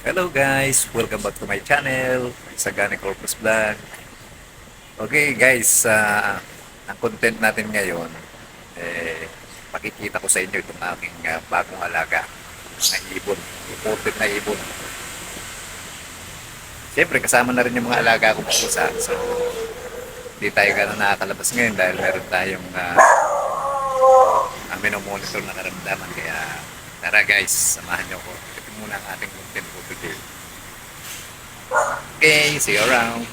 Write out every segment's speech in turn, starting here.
Hello guys! Welcome back to my channel, Sagani Corpus Vlog. Okay guys, ang content natin ngayon, pakikita ko sa inyo itong aking bagong alaga, mga ibon, imported na ibon. Siyempre kasama na rin yung mga alaga kong pusa, so hindi tayo gano'n nakakalabas ngayon dahil meron tayong minomonitor na karamdaman. Kaya tara guys, samahan nyo ko. Ito muna ang ating content for today. Okay, see you around.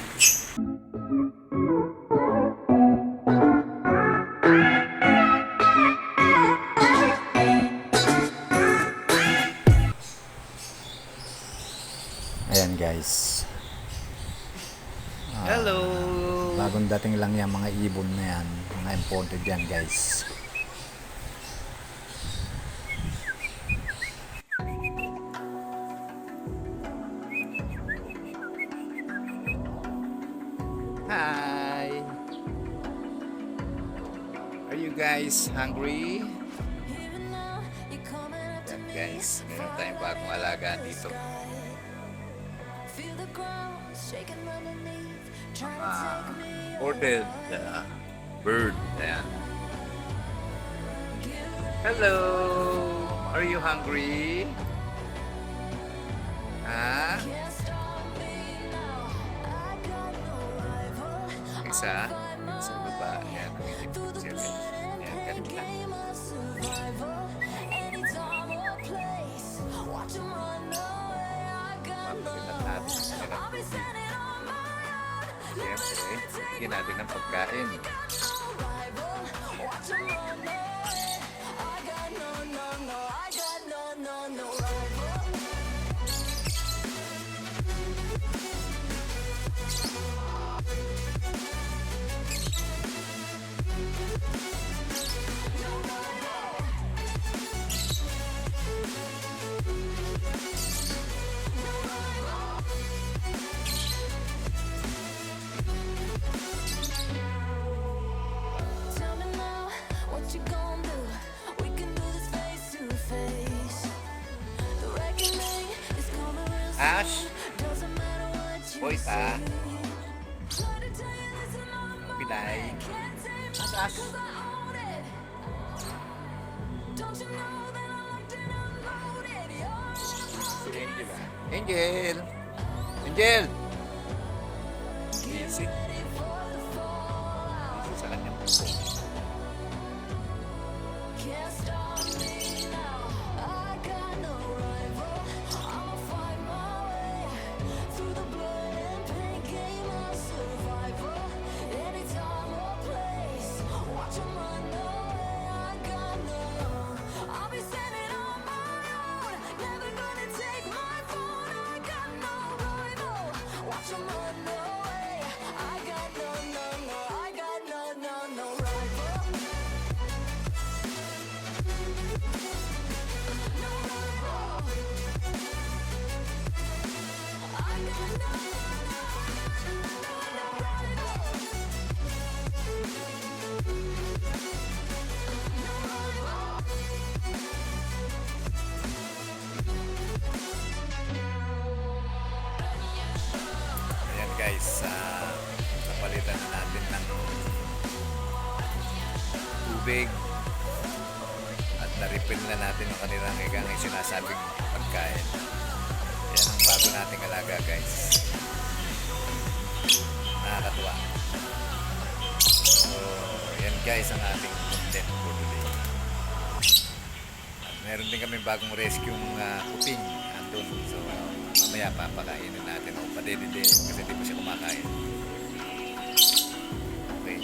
Ayan guys. Hello! Bagong dating lang yan mga ibon na yan. Mga imported yan guys. Hi! Are you guys hungry? Yan guys, meron tayong bagong alaga dito. Ordered bird. Ayan. Hello! Are you hungry? Ha? Isa baba. Ayan, tumititig siya guys. Ayan, ganun lang. Mapagandang natin sa kanilang tubig. Siyempre, bigyan natin ng pagkain. Ash, boy ta. Pilay. Ash. Angel ah. Angel. Angel. Easy. Easy sa kanyang puso. Guys, napalitan na natin ng tubig at na-refill na natin yung kanilang igang sinasabing pagkain. Yan ang bago nating alaga guys. Nakakatuwa. So, yan guys ang ating content for today. At meron din kami bagong rescue kuting andun. So, mamaya papakainin natin o padididi kasi hindi mo siya kumakain. Okay.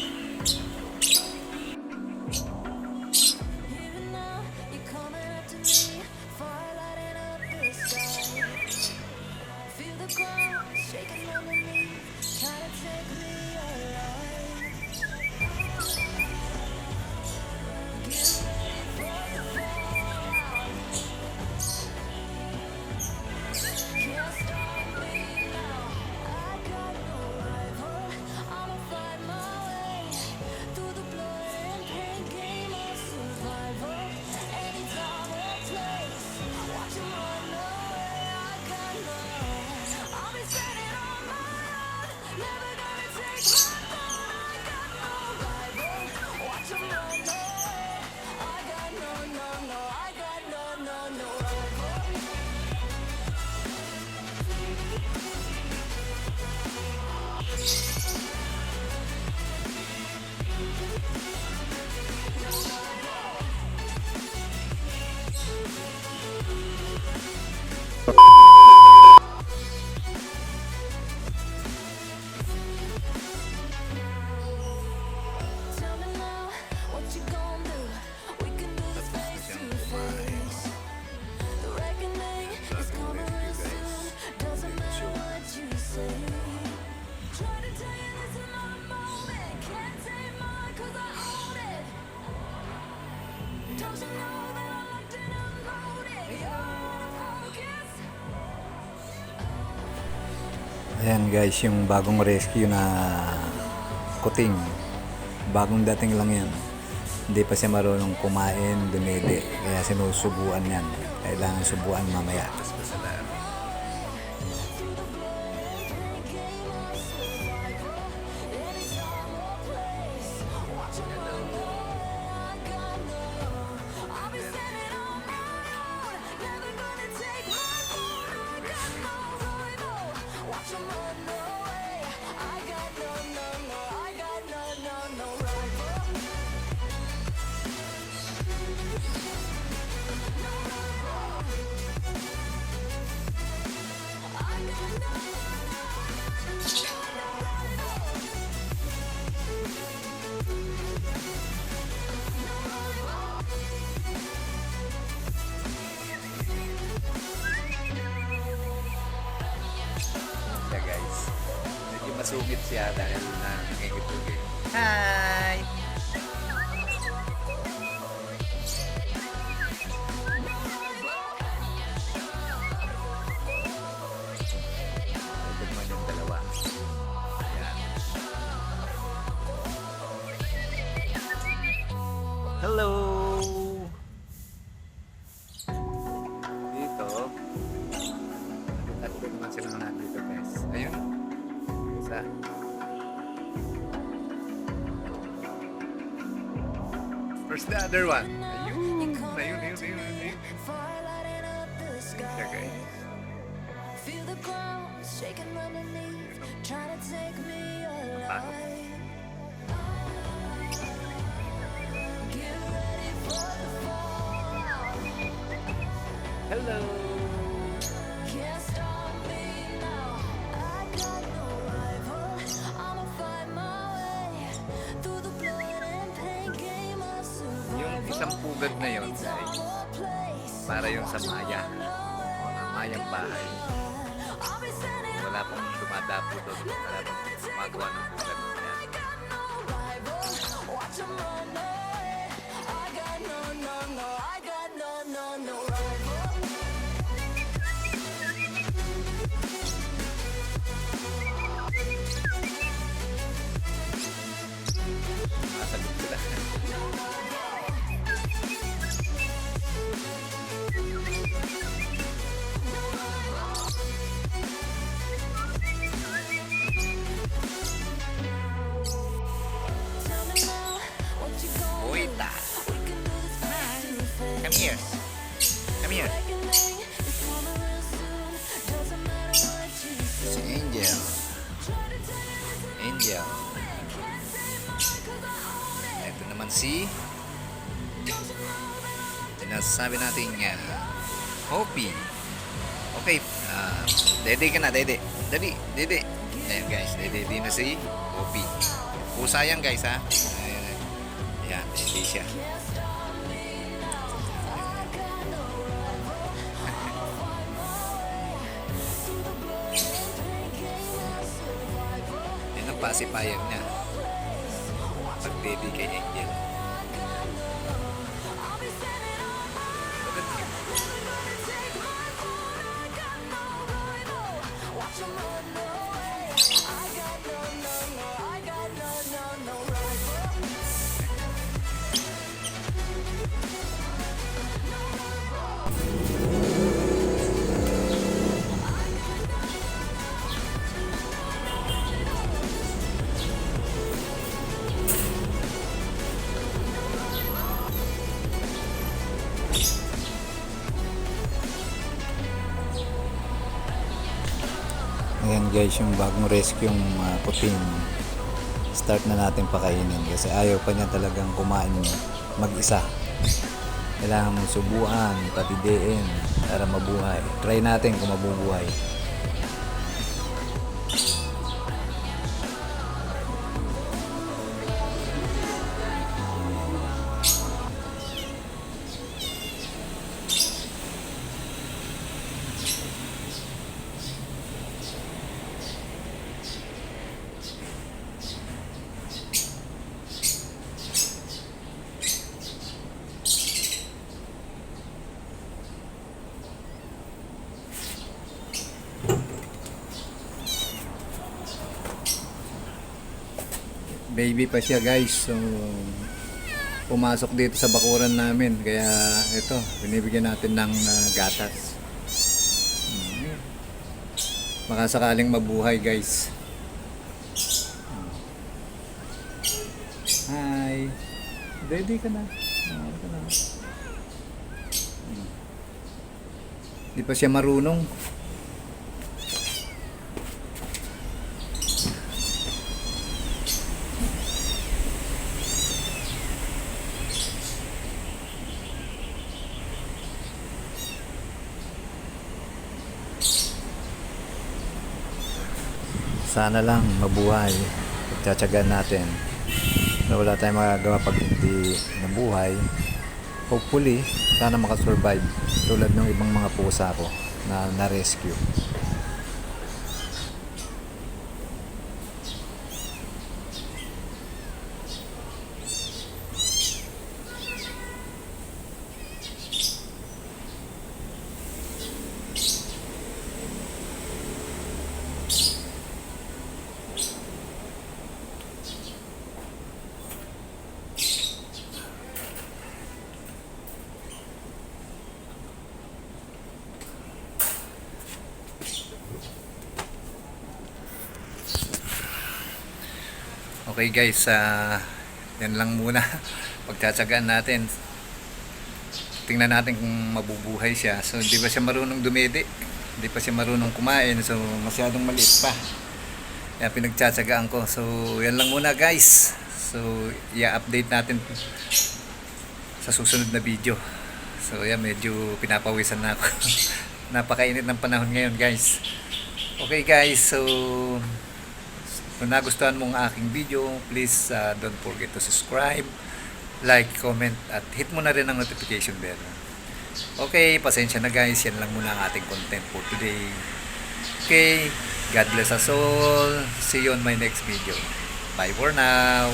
Ayan guys, yung bagong rescue na kuting. Bagong dating lang yan. Hindi pa siya marunong kumain, dumidi. Kaya sinusubuan yan. Kailangan subuan mamaya. Tapos pa sa dami. Siya guys. Medyo masungit siya dahil na nangingitugin. Hi! Tignan yung dalawa. Ayan. Hello! Dito. Tatlo naman silang nandito guys. Ayun. Isa. Where's the other one? Ayun. Ayun. Siya guys. Feel the ground shaking underneath, trying to take me alive. Get ready for the fall. Hello! Can't stop me now. I got no rival. I'ma fight my way through the blood and pain. Game of Yung survival. isang pugad na yun guys, More place. para yung sa maya. Mga mayang bahay. I'll be standing Wala pong dumadapo doon. Wala pong gumagawa ng pugad. Yan. Watch 'em run away. I got no rival. Masagot sila. Tell me now, what you gonna Oita! do? We can do this face to face. Come here! Come here! Reckoning is coming real soon. Doesn't matter what you say. Si Angel. Try to tell you this Angel. can't save my mind 'cause I own it. Ito naman si sinasabi natin nga Hopi. Okay, dede ka na, dede. Dede. Ayan guys, dede na si Hopi. Pusa yan guys ha. Ayan, dede siya. Can't stop me now. I got no rival. I'ma fight my way through the blood and pain. Game of survival. Yan ang pacifier niya. Pag dede kay Angel. I'll be standing on my own. Never gonna take my fall. I got no rival. Watch 'em run away. I got no rival. Ayan guys, yung bagong rescue yung kuting. Start na natin pakainin kasi ayaw pa niya talagang kumain mag-isa. Kailangan mong subuan, patidiin para mabuhay. Try natin kung mabubuhay. baby pa siya guys. So pumasok dito sa bakuran namin. Kaya ito, binibigyan natin ng gatas. Baka sakaling mabuhay guys. Hi. Ready ka na? Ka na. Di pa siya marunong. Sana lang mabuhay. Pagtsatsagaan natin na wala tayong magagawa pag hindi nabuhay. Hopefully, sana makasurvive tulad ng ibang mga pusa ko na na-rescue. Okay guys, yan lang muna. Pagtsatsagaan natin. Tingnan natin kung mabubuhay siya. So hindi pa siya marunong dumede, hindi pa siya marunong kumain, so masyadong maliit pa. Kaya pinagtsatsagaan ko. So yan lang muna guys. So i-update natin sa susunod na video. So yan, medyo pinapawisan na ako. Napakainit ng panahon ngayon guys. Okay guys, so kung nagustuhan mo ang aking video, please don't forget to subscribe, like, comment, at hit mo na rin ang notification bell. Okay, pasensya na guys, yan lang muna ang ating content for today. Okay, God bless us all. See you on my next video. Bye for now.